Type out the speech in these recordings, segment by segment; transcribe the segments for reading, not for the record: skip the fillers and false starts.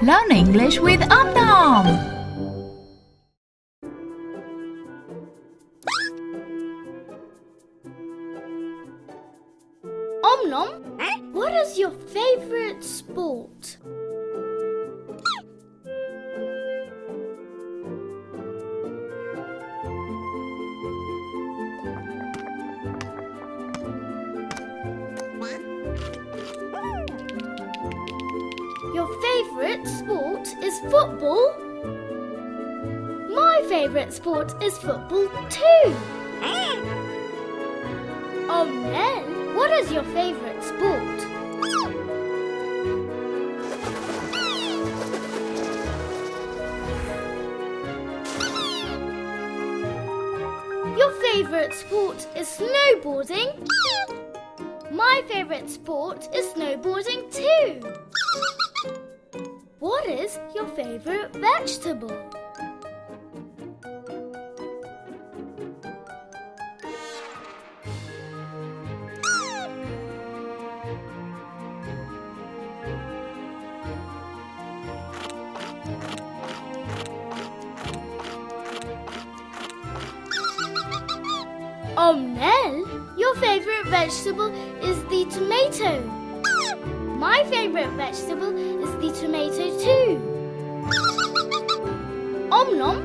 Learn English with Om Nom. Om Nom, what is your favorite sport? Your favorite sport is football? My favorite sport is football too. Om Nelle, what is your favorite sport? Your favorite sport is snowboarding? My favorite sport is snowboarding too. What is your favorite vegetable? Om Nelle, your favorite vegetable is the tomato. My favorite vegetable is the tomato too. Om Nom,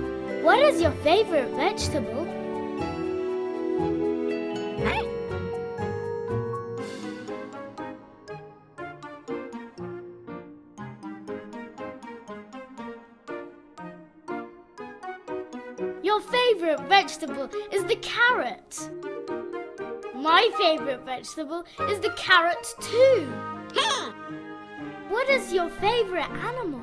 what is your favorite vegetable? Your favorite vegetable is the carrot. My favorite vegetable is the carrot too. What is your favorite animal?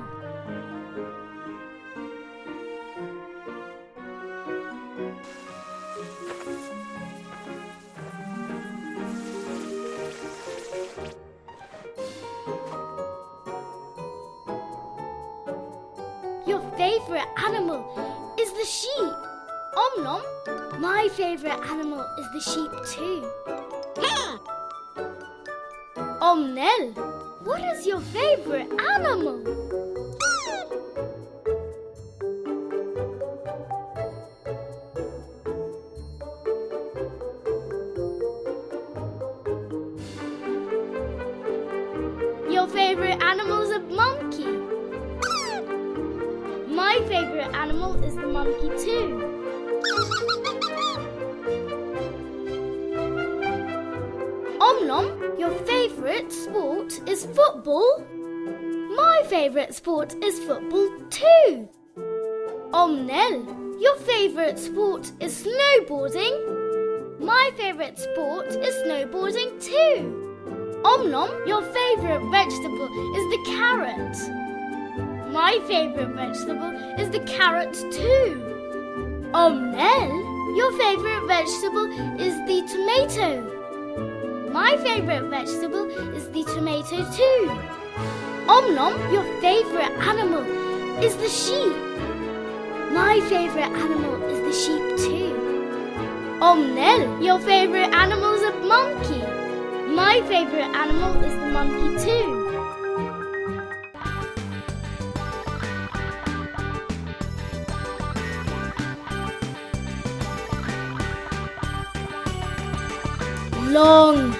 Your favorite animal is the sheep. Om Nom, my favorite animal is the sheep too. Om Nelle, what is your favorite animal? Your favorite animal is a monkey. My favorite animal is the monkey too. Om Nom, your favorite sport is football? My favorite sport is football too. Om Nelle, your favorite sport is snowboarding? My favorite sport is snowboarding too. Om Nom, your favorite vegetable is the carrot. My favorite vegetable is the carrot too. Om Nelle, your favorite vegetable is the tomato. My favorite vegetable is the tomato too. Om Nom, your favorite animal is the sheep. My favorite animal is the sheep too. Om Nelle, your favorite animal is a monkey. My favorite animal is the monkey too. Long.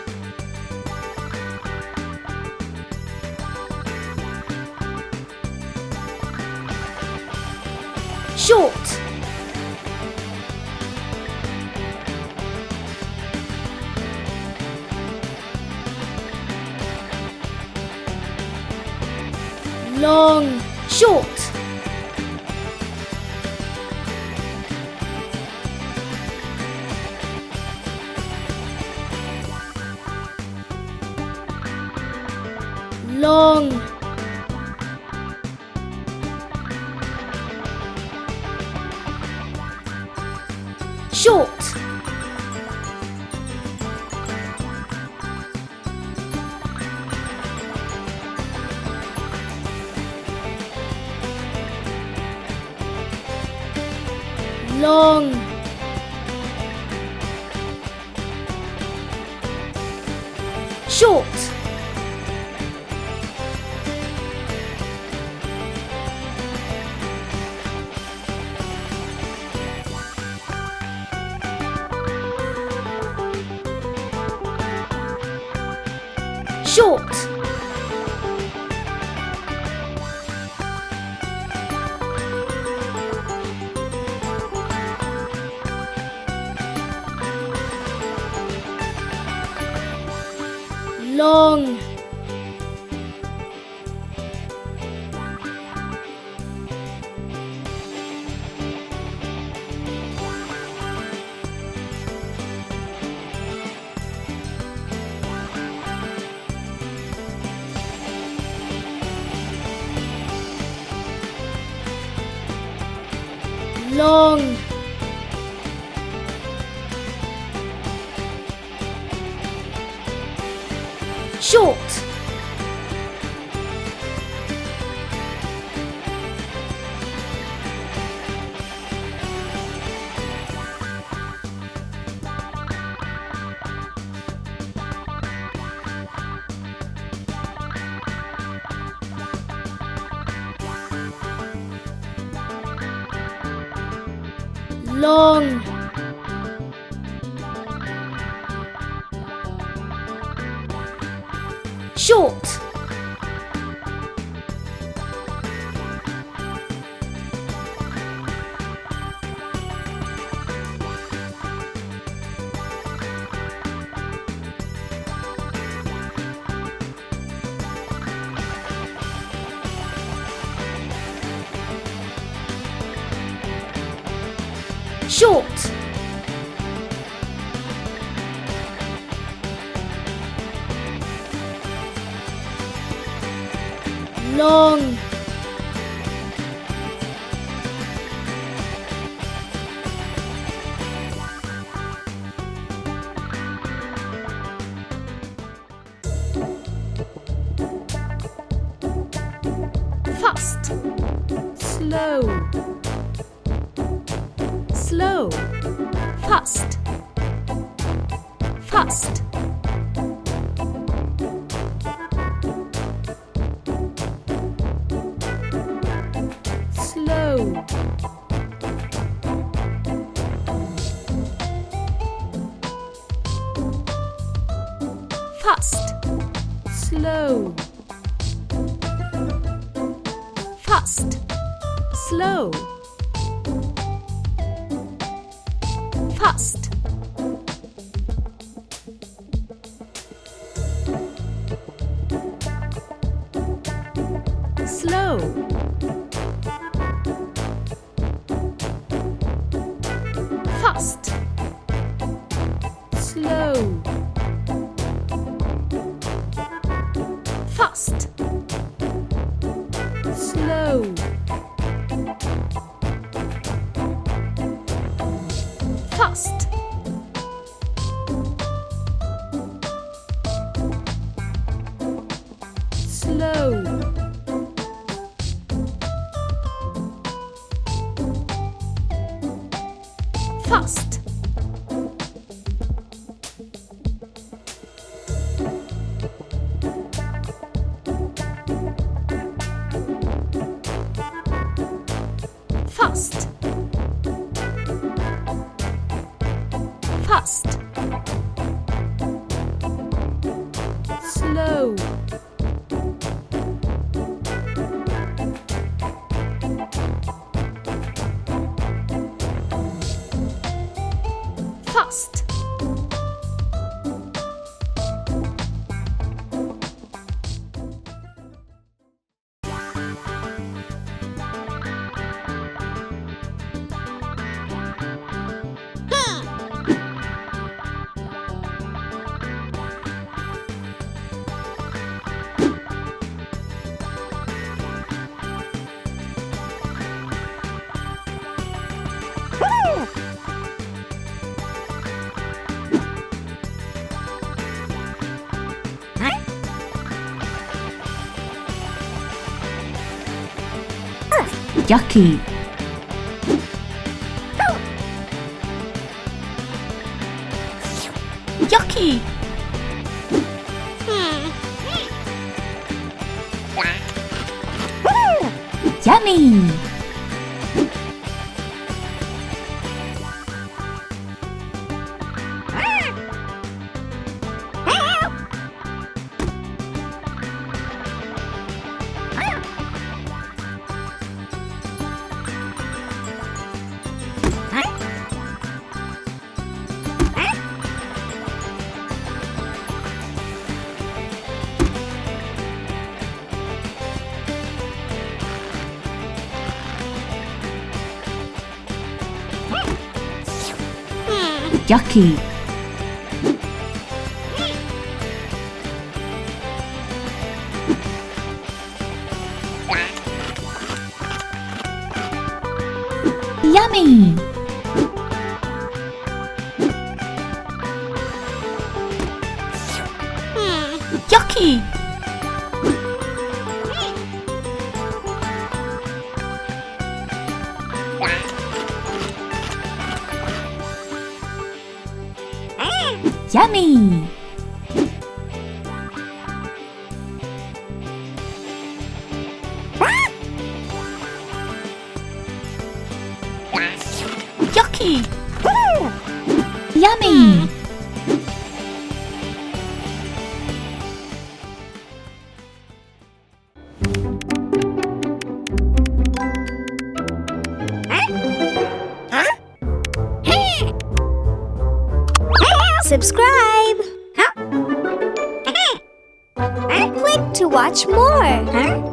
Short. Long. Short. Long. Short. Long. Short. Short. Long. Long. Short. Long. Short. Short. Long. Fast. Slow. Slow. Fast. Fast. Slow. Fast. Slow. Fast. Slow. Fast. Slow. Fast. Slow. Fast. Slow. Fast. Slow. Fast. Fast. Fast. Slow. Fast. Yucky. Yucky. Yummy. Yucky. Yummy. Yucky. Yummy. Yucky. Yummy. Subscribe. Click to watch more.